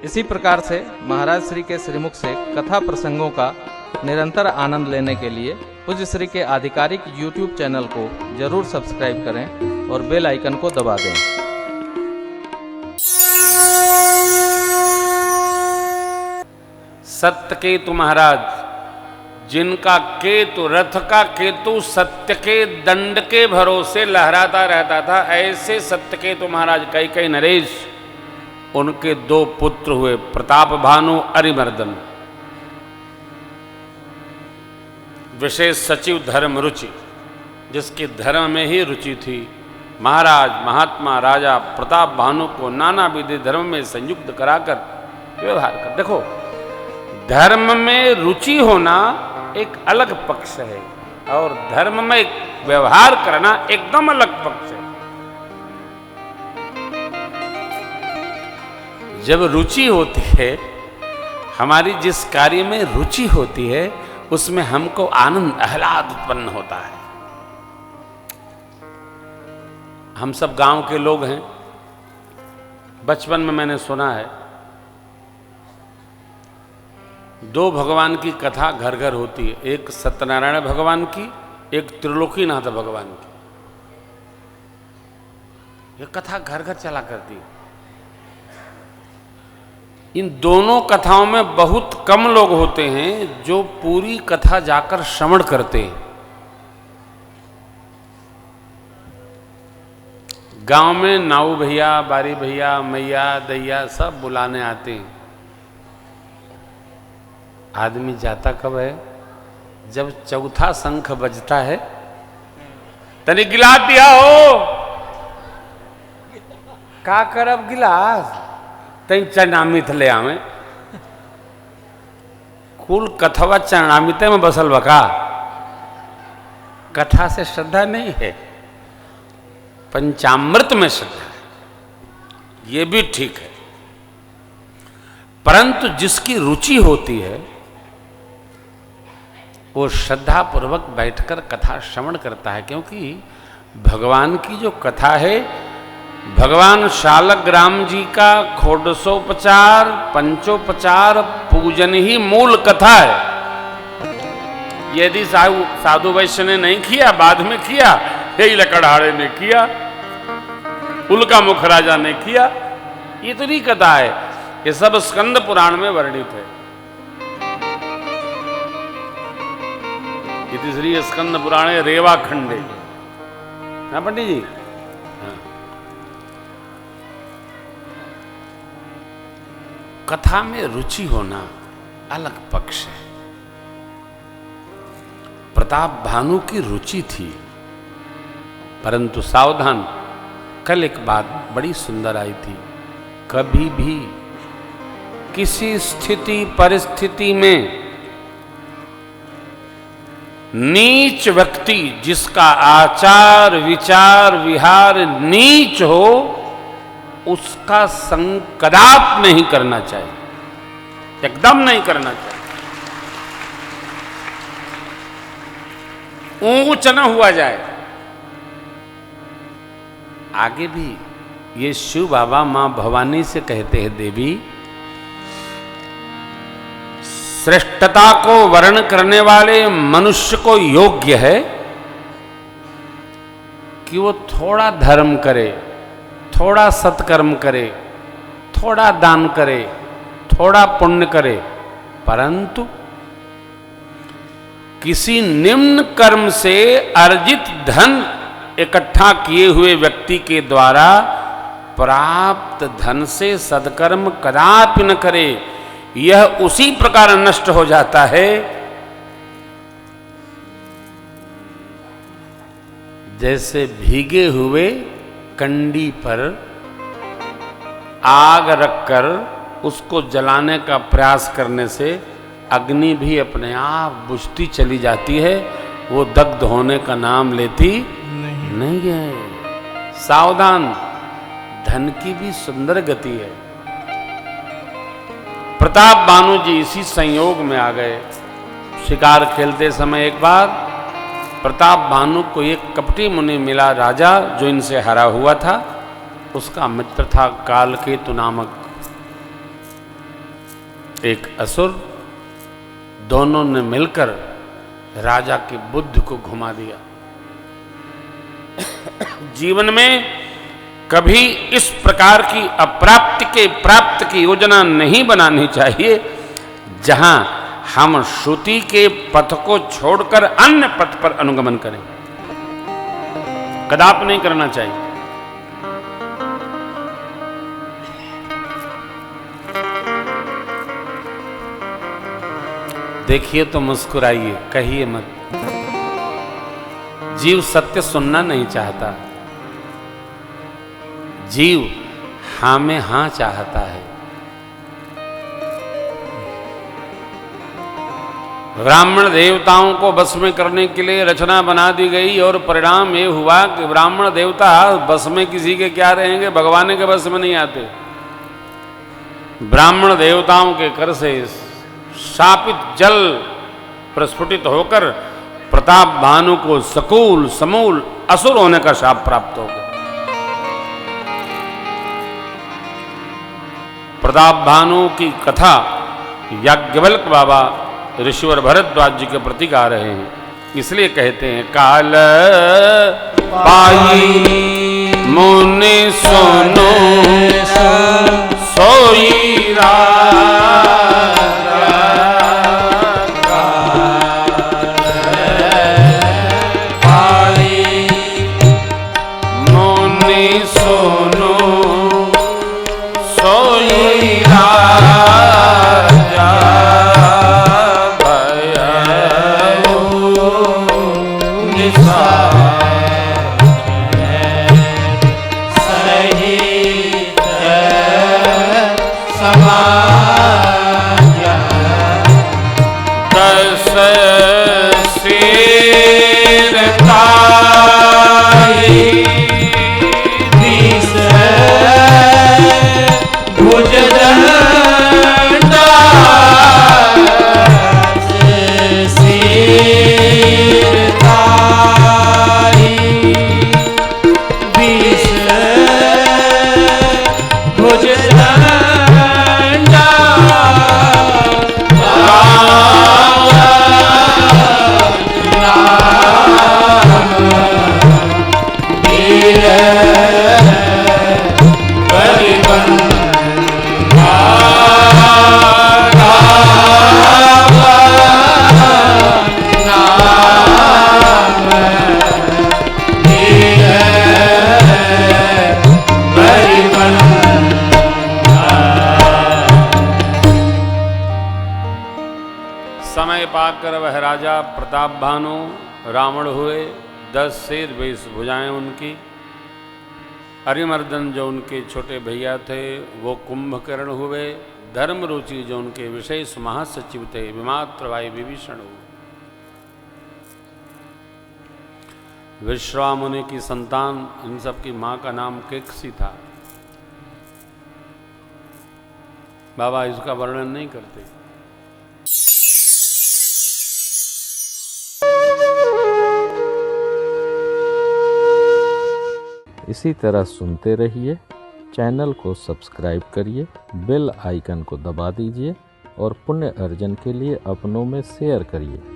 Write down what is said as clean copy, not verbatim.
इसी प्रकार से महाराज श्री के श्रीमुख से कथा प्रसंगों का निरंतर आनंद लेने के लिए पूज्य श्री के आधिकारिक YouTube चैनल को जरूर सब्सक्राइब करें और बेल आइकन को दबा दें। सत्यकेतु महाराज, जिनका केतु, रथ का केतु सत्य के दंड के भरोसे लहराता रहता था, ऐसे सत्यकेतु महाराज कैकेयी नरेश, उनके दो पुत्र हुए, प्रताप भानु, अरिमर्दन। विशेष सचिव धर्म रुचि, जिसकी धर्म में ही रुचि थी, महाराज महात्मा राजा प्रताप भानु को नाना विधि धर्म में संयुक्त कराकर व्यवहार कर। देखो, धर्म में रुचि होना एक अलग पक्ष है और धर्म में व्यवहार करना एकदम अलग पक्ष है। जब रुचि होती है, हमारी जिस कार्य में रुचि होती है, उसमें हमको आनंद आह्लाद उत्पन्न होता है। हम सब गांव के लोग हैं। बचपन में मैंने सुना है, दो भगवान की कथा घर घर होती है, एक सत्यनारायण भगवान की, एक त्रिलोकीनाथ भगवान की। यह कथा घर घर चला करती है। इन दोनों कथाओं में बहुत कम लोग होते हैं जो पूरी कथा जाकर श्रवण करते हैं। गांव में नाऊ भैया, बारी भैया, मैया, दैया सब बुलाने आते हैं। आदमी जाता कब है? जब चौथा शंख बजता है, तनी गिलास दिया हो, का करब गिलास, तई चरणामित ले आवे। कुल कथवा चरणामिते में बसल बका। कथा से श्रद्धा नहीं है, पंचामृत में श्रद्धा है। ये भी ठीक है, परंतु जिसकी रुचि होती है वो श्रद्धा पूर्वक बैठकर कथा श्रवण करता है, क्योंकि भगवान की जो कथा है, भगवान शालग्राम जी का षोडशोपचार, पंचोपचार पूजन ही मूल कथा है। यदि साधु वैश्य ने नहीं किया, बाद में किया, यही लकड़हारे ने किया, उल्का मुख राजा ने किया, इतनी कथा है। ये सब स्कंद पुराण में वर्णित है। इति श्री स्कंद पुराणे रेवा खंडे। हाँ पंडित जी, कथा में रुचि होना अलग पक्ष है। प्रताप भानु की रुचि थी, परंतु सावधान, कल एक बात बड़ी सुंदर आई थी। कभी भी किसी स्थिति परिस्थिति में नीच व्यक्ति, जिसका आचार विचार विहार नीच हो, उसका संग कदाप नहीं करना चाहिए, एकदम नहीं करना चाहिए, ऊंच न हुआ जाए। आगे भी ये शिव बाबा मां भवानी से कहते हैं, देवी, श्रेष्ठता को वर्ण करने वाले मनुष्य को योग्य है कि वो थोड़ा धर्म करे, थोड़ा सत्कर्म करे, थोड़ा दान करे, थोड़ा पुण्य करे, परंतु किसी निम्न कर्म से अर्जित धन इकट्ठा किए हुए व्यक्ति के द्वारा प्राप्त धन से सत्कर्म कदापि न करे। यह उसी प्रकार नष्ट हो जाता है जैसे भीगे हुए कंडी पर आग रखकर उसको जलाने का प्रयास करने से अग्नि भी अपने आप बुझती चली जाती है, वो दग्ध होने का नाम लेती नहीं है। सावधान, धन की भी सुंदर गति है। प्रताप भानु जी इसी संयोग में आ गए। शिकार खेलते समय एक बार प्रताप भानु को एक कपटी मुनि मिला, राजा जो इनसे हरा हुआ था। उसका मित्र था कालकेतु नामक। एक असुर, दोनों ने मिलकर राजा की बुद्धि को घुमा दिया। जीवन में कभी इस प्रकार की अप्राप्ति के प्राप्त की योजना नहीं बनानी चाहिए जहां हम श्रुति के पथ को छोड़कर अन्य पथ पर अनुगमन करें। कदापि नहीं करना चाहिए। देखिए तो मुस्कुराइए, कहिए मत। जीव सत्य सुनना नहीं चाहता, जीव हां में हां चाहता है। ब्राह्मण देवताओं को बस में करने के लिए रचना बना दी गई और परिणाम ये हुआ कि ब्राह्मण देवता बस में किसी के क्या रहेंगे, भगवान के बस में नहीं आते। ब्राह्मण देवताओं के कर से शापित जल प्रस्फुटित होकर प्रताप भानु को सकूल समूल असुर होने का शाप प्राप्त हो गया। प्रताप भानु की कथा याज्ञवल्क्य बाबा ऋषिवर भरद्वाज जी के प्रति गा रहे हैं, इसलिए कहते हैं काल पाई मुनि सुनो सोई मुनि सुनो सोई पाकर वह राजा प्रताप भानु रावण हुए। 10 सिर 20 भुजाएं उनकी। अरिमर्दन जो उनके छोटे भैया थे वो कुंभकर्ण हुए। धर्म रुचि जो उनके विशेष महासचिव थे विमात्र भाई विभीषण हुए। विश्वामुनि की संतान इन सब की मां का नाम केकसी था। बाबा इसका वर्णन नहीं करते। इसी तरह सुनते रहिए, चैनल को सब्सक्राइब करिए, बेल आइकन को दबा दीजिए और पुण्य अर्जन के लिए अपनों में शेयर करिए।